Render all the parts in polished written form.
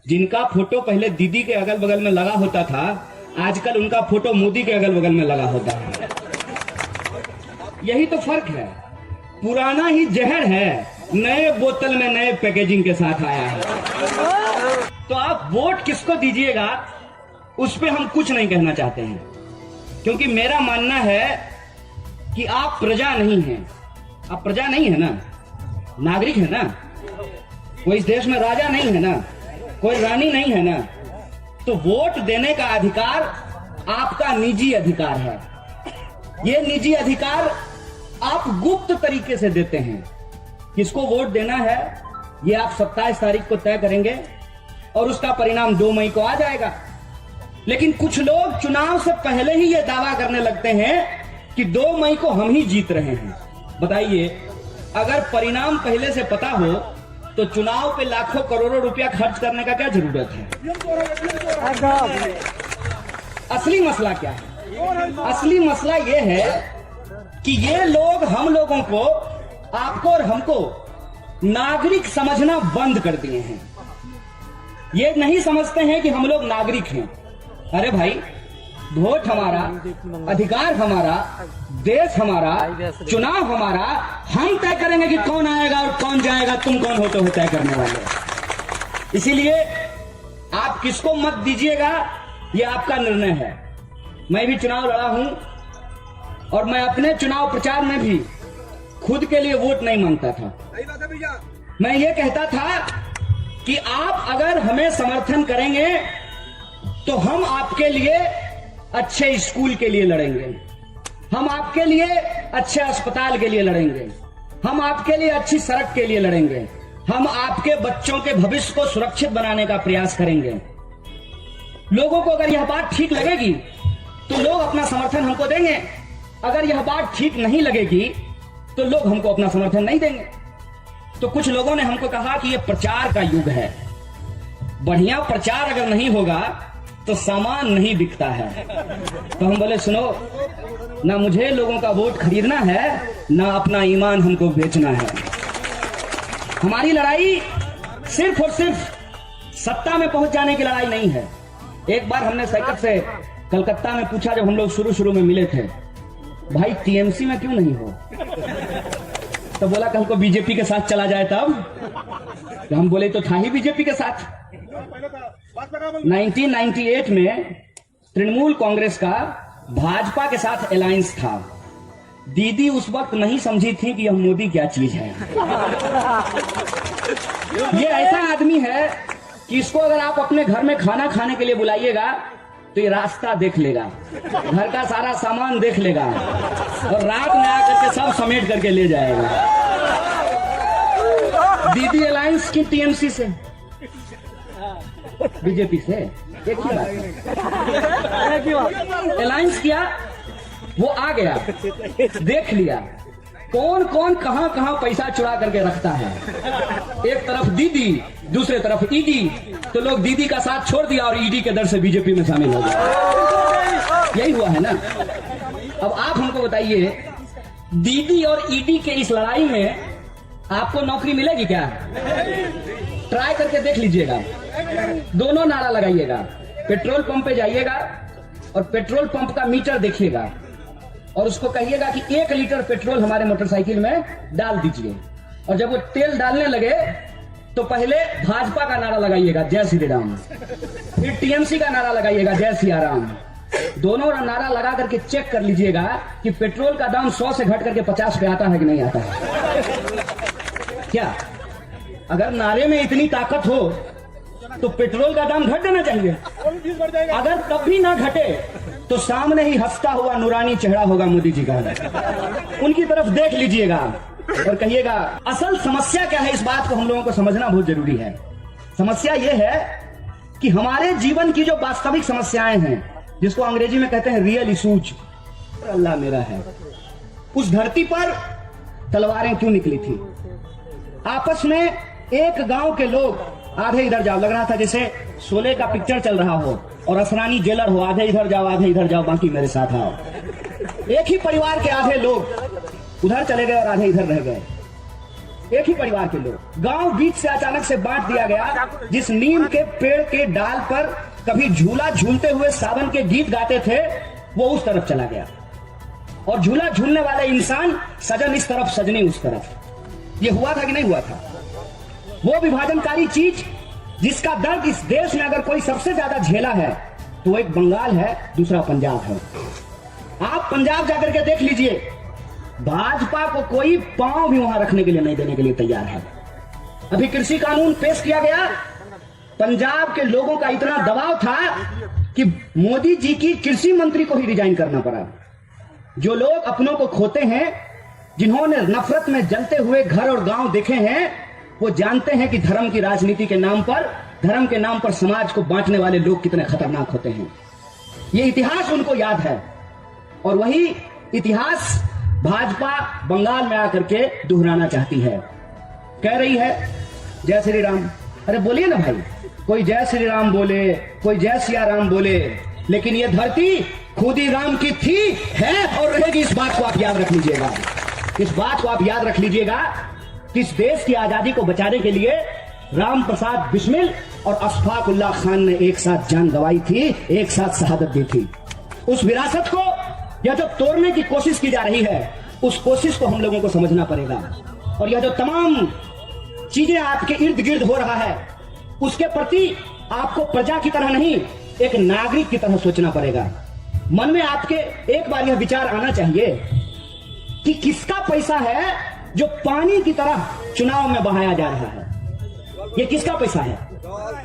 जिनका फोटो पहले दीदी के अगल बगल में लगा होता था, आजकल उनका फोटो मोदी के अगल बगल में लगा होता है। यही तो फर्क है। पुराना ही जहर है, नए बोतल में नए पैकेजिंग के साथ आया है। तो आप वोट किसको दीजिएगा उस पे हम कुछ नहीं कहना चाहते हैं, क्योंकि मेरा मानना है कि आप प्रजा नहीं हैं। आप प्रजा नहीं है ना, नागरिक है ना, कोई इस देश में राजा नहीं है ना, कोई रानी नहीं है ना। तो वोट देने का अधिकार आपका निजी अधिकार है। ये निजी अधिकार आप गुप्त तरीके से देते हैं। किसको वोट देना है ये आप 27 तारीख को तय करेंगे और उसका परिणाम 2 मई को आ जाएगा। लेकिन कुछ लोग चुनाव से पहले ही ये दावा करने लगते हैं कि 2 मई को हम ही जीत रहे हैं। बताइए, अगर परिणाम पहले से पता हो तो चुनाव पे लाखों करोड़ों रुपया खर्च करने का क्या जरूरत है? असली मसला क्या है? असली मसला ये है कि ये लोग हम लोगों को, आपको और हमको नागरिक समझना बंद कर दिए हैं। ये नहीं समझते हैं कि हम लोग नागरिक हैं। अरे भाई, वोट हमारा, अधिकार हमारा, देश हमारा, चुनाव हमारा। हम तय करेंगे कि कौन आएगा और कौन जाएगा। तुम कौन हो तो हो तय करने वाले। इसीलिए आप किसको मत दीजिएगा ये आपका निर्णय है। मैं भी चुनाव लड़ा हूं और मैं अपने चुनाव प्रचार में भी खुद के लिए वोट नहीं मांगता था। मैं ये कहता था कि आप अगर हमें समर्थन करेंगे तो हम आपके लिए अच्छे स्कूल के लिए लड़ेंगे, हम आपके लिए अच्छे अस्पताल के लिए लड़ेंगे, हम आपके लिए अच्छी सड़क के लिए लड़ेंगे, हम आपके बच्चों के भविष्य को सुरक्षित बनाने का प्रयास करेंगे। लोगों को अगर यह बात ठीक लगेगी तो लोग अपना समर्थन हमको देंगे। अगर यह बात ठीक नहीं लगेगी तो लोग हमको अपना समर्थन नहीं देंगे। तो कुछ लोगों ने हमको कहा कि यह प्रचार का युग है, बढ़िया प्रचार अगर नहीं होगा तो सामान नहीं बिकता है। तो हम बोले, सुनो ना, मुझे लोगों का वोट खरीदना है ना अपना ईमान हमको बेचना है। हमारी लड़ाई सिर्फ और सिर्फ सत्ता में पहुंच जाने की लड़ाई नहीं है। एक बार हमने साइकिल से कलकत्ता में पूछा, जब हम लोग शुरू में मिले थे, भाई टीएमसी में क्यों नहीं हो? तो बोला कल को बीजेपी के साथ चला जाए तब। तो हम बोले तो था ही बीजेपी के साथ। 1998 में तृणमूल कांग्रेस का भाजपा के साथ अलायंस था। दीदी उस वक्त नहीं समझी थी कि यह मोदी क्या चीज है। ये ऐसा आदमी है कि इसको अगर आप अपने घर में खाना खाने के लिए बुलाइएगा तो ये रास्ता देख लेगा, घर का सारा सामान देख लेगा और रात में आकर के सब समेट करके ले जाएगा। दीदी अलायंस की टीएमसी से, बीजेपी से, एक ही बात। अलायंस किया, वो आ गया, देख लिया कौन कौन कहां कहां पैसा चुरा करके रखता है। एक तरफ दीदी, दूसरे तरफ ईडी। तो लोग दीदी का साथ छोड़ दिया और ईडी के दर से बीजेपी में शामिल हो गए। यही हुआ है ना। अब आप हमको बताइए, दीदी और ईडी के इस लड़ाई में आपको नौकरी मिलेगी क्या? ट्राई करके देख लीजिएगा। दोनों नारा लगाइएगा, पेट्रोल पंप पे जाइएगा और पेट्रोल पंप का मीटर देखिएगा और उसको कहिएगा कि 1 लीटर पेट्रोल हमारे मोटरसाइकिल में डाल दीजिए। और जब वो तेल डालने लगे तो पहले भाजपा का नारा लगाइएगा, जय श्री राम। फिर टीएमसी का नारा लगाइएगा, जय सिया राम। दोनों नारा लगा करके चेक कर लीजिएगा कि पेट्रोल का दाम 100 से घट करके 50 पे आता है कि नहीं आता है। क्या अगर नारे में इतनी ताकत हो तो पेट्रोल का दाम घट देना चाहिए। अगर तब भी ना घटे तो सामने ही हंसता हुआ नूरानी चेहरा होगा मोदी जी का, उनकी तरफ देख लीजिएगा और कहिएगा असल समस्या क्या है। इस बात को हम लोगों को समझना बहुत जरूरी है। समस्या यह है कि हमारे जीवन की जो वास्तविक समस्याएं हैं, जिसको अंग्रेजी में कहते हैं रियल इशूज, अल्लाह मेरा है, उस धरती पर तलवारें क्यों निकली थी? आपस में एक गांव के लोग आधे इधर जाओ, लग रहा था जैसे शोले का पिक्चर चल रहा हो और असरानी जेलर हो, आधे इधर जाओ आधे इधर जाओ, बाकी मेरे साथ आओ। एक ही परिवार के आधे लोग उधर चले गए और आधे इधर रह गए, एक ही परिवार के लोग। गांव बीच से अचानक से बांट दिया गया। जिस नीम के पेड़ के डाल पर कभी झूला झूलते हुए सावन के गीत गाते थे, वो उस तरफ चला गया, और झूला झूलने वाले इंसान सजन इस तरफ, सजनी उस तरफ। ये हुआ था कि नहीं हुआ था? वो विभाजनकारी चीज जिसका दर्द इस देश में अगर कोई सबसे ज्यादा झेला है तो एक बंगाल है, दूसरा पंजाब है। आप पंजाब जाकर के देख लीजिए, भाजपा को कोई पांव भी वहां रखने के लिए नहीं देने के लिए तैयार है। अभी कृषि कानून पेश किया गया, पंजाब के लोगों का इतना दबाव था कि मोदी जी की कृषि मंत्री को ही रिजाइन करना पड़ा। जो लोग अपनों को खोते हैं, जिन्होंने नफरत में जलते हुए घर और गांव देखे हैं, वो जानते हैं कि धर्म की राजनीति के नाम पर, धर्म के नाम पर समाज को बांटने वाले लोग कितने खतरनाक होते हैं। ये इतिहास उनको याद है, और वही इतिहास भाजपा बंगाल में आकर के दोहराना चाहती है। कह रही है जय श्री राम। अरे बोलिए ना भाई, कोई जय श्री राम बोले, कोई जय सिया राम बोले, लेकिन ये धरती खुदी राम की थी, है और रहेगी। इस बात को आप याद रख लीजिएगा, इस बात को आप याद रख लीजिएगा कि इस देश की आजादी को बचाने के लिए राम प्रसाद बिस्मिल और अशफाक उल्लाह खान ने एक साथ जान गंवाई थी, एक साथ शहादत दी थी। उस विरासत को यह जो तोड़ने की कोशिश की जा रही है, उस कोशिश को हम लोगों को समझना पड़ेगा। और यह जो तमाम चीजें आपके इर्द गिर्द हो रहा है, उसके प्रति आपको प्रजा की तरह नहीं, एक नागरिक की तरह सोचना पड़ेगा। मन में आपके एक बार यह विचार आना चाहिए कि किसका पैसा है जो पानी की तरह चुनाव में बहाया जा रहा है। ये किसका पैसा है?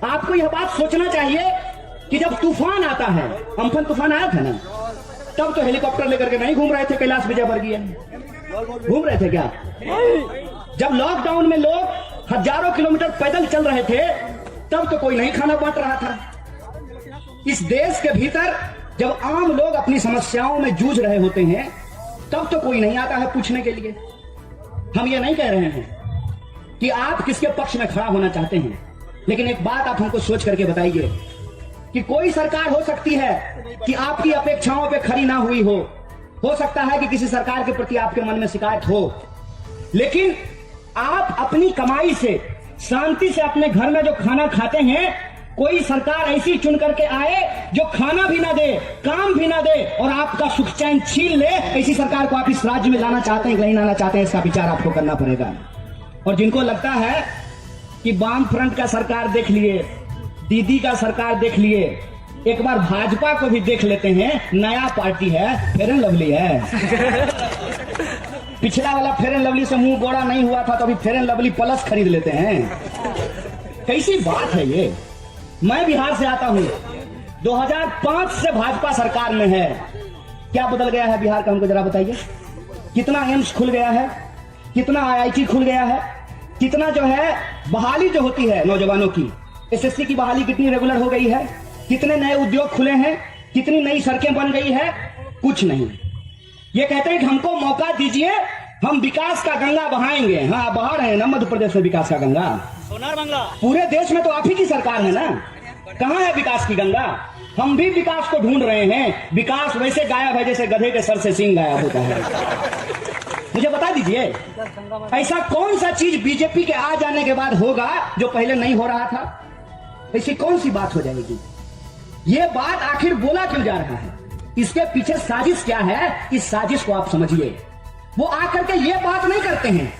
आपको यह बात सोचना चाहिए कि जब तूफान आता है, अम्फन तूफान आया था ना, तब तो हेलीकॉप्टर लेकर के नहीं घूम रहे थे कैलाश विजयवर्गीय, घूम रहे थे क्या? जब लॉकडाउन में लोग हजारों किलोमीटर पैदल चल रहे थे, तब तो कोई नहीं खाना बांट रहा था। इस देश के भीतर जब आम लोग अपनी समस्याओं में जूझ रहे होते हैं, तब तो कोई नहीं आता है पूछने के लिए। हम ये नहीं कह रहे हैं कि आप किसके पक्ष में खड़ा होना चाहते हैं, लेकिन एक बात आप हमको सोच करके बताइए कि कोई सरकार हो सकती है कि आपकी अपेक्षाओं पे खरी ना हुई हो सकता है कि किसी सरकार के प्रति आपके मन में शिकायत हो, लेकिन आप अपनी कमाई से शांति से अपने घर में जो खाना खाते हैं, कोई सरकार ऐसी चुन करके आए जो खाना भी ना दे, काम भी ना दे और आपका सुख चैन छीन ले, ऐसी सरकार को आप इस राज्य में लाना चाहते हैं कि नहीं लाना चाहते हैं, इसका विचार आपको करना पड़ेगा। और जिनको लगता है कि वाम फ्रंट का सरकार देख लिए, दीदी का सरकार देख लिए, एक बार भाजपा को भी देख लेते हैं, नया पार्टी है, फेयर एंड लवली है। पिछला वाला फेयर एंड लवली से मुंह गोड़ा नहीं हुआ था, तो अभी फेयर एंड लवली प्लस खरीद लेते हैं। कैसी बात है ये? मैं बिहार से आता हूं, 2005 से भाजपा सरकार में है। क्या बदल गया है बिहार का, हमको जरा बताइए। कितना एम्स खुल गया है, कितना IIT खुल गया है, कितना जो है बहाली जो होती है नौजवानों की, SSC की बहाली कितनी रेगुलर हो गई है, कितने नए उद्योग खुले हैं, कितनी नई सड़कें बन गई है, कुछ नहीं। ये कहते हैं कि हमको मौका दीजिए, हम विकास का गंगा बहाएंगे। हाँ, बहा रहे हैं ना मध्य प्रदेश में विकास का गंगा, सोनार बांग्ला। पूरे देश में तो आप ही की सरकार है ना, कहाँ है विकास की गंगा? हम भी विकास को ढूंढ रहे हैं। विकास वैसे गायब है जैसे गधे के सर से सींग गायब होता है। मुझे बता दीजिए, ऐसा कौन सा चीज बीजेपी के आ जाने के बाद होगा जो पहले नहीं हो रहा था? ऐसी कौन सी बात हो जाएगी? ये बात आखिर बोला क्यों जा रहा है? इसके पीछे साजिश क्या है, इस साजिश को आप समझिए। वो आकर के ये बात नहीं करते हैं,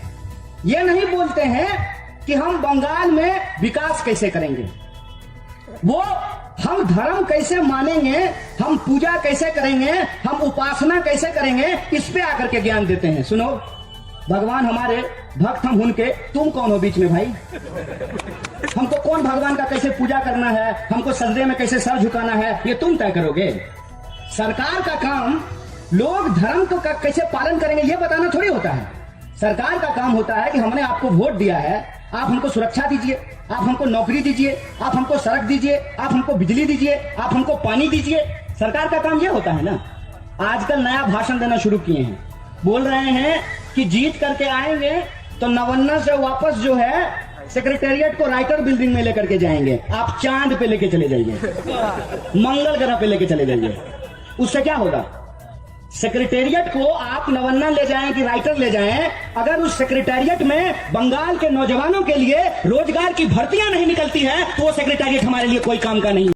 ये नहीं बोलते हैं कि हम बंगाल में विकास कैसे करेंगे, वो हम धर्म कैसे मानेंगे, हम पूजा कैसे करेंगे, हम उपासना कैसे करेंगे, इस पे आकर के ज्ञान देते हैं। सुनो, भगवान हमारे, भक्त हम उनके, तुम कौन हो बीच में भाई? हमको कौन भगवान का कैसे पूजा करना है, हमको सजदे में कैसे सर झुकाना है, ये तुम तय करोगे। सरकार का काम लोग धर्म को कैसे पालन करेंगे ये बताना थोड़ी होता है। सरकार का काम होता है कि हमने आपको वोट दिया है, आप हमको सुरक्षा दीजिए, आप हमको नौकरी दीजिए, आप हमको सड़क दीजिए, आप हमको बिजली दीजिए, आप हमको पानी दीजिए। सरकार का काम ये होता है ना। आजकल नया भाषण देना शुरू किए हैं, बोल रहे हैं कि जीत करके आएंगे तो नवन्ना से वापस जो है सेक्रेटेरिएट को राइटर बिल्डिंग में लेकर के जाएंगे, आप चांद पे लेके चले जाइए, मंगल ग्रह पे लेके चले जाइए। उससे क्या होगा? सेक्रेटेरिएट को आप नवन्ना ले जाएं कि राइटर ले जाएं, अगर उस सेक्रेटेरिएट में बंगाल के नौजवानों के लिए रोजगार की भर्तियां नहीं निकलती हैं तो वो सेक्रेटेरिएट हमारे लिए कोई काम का नहीं।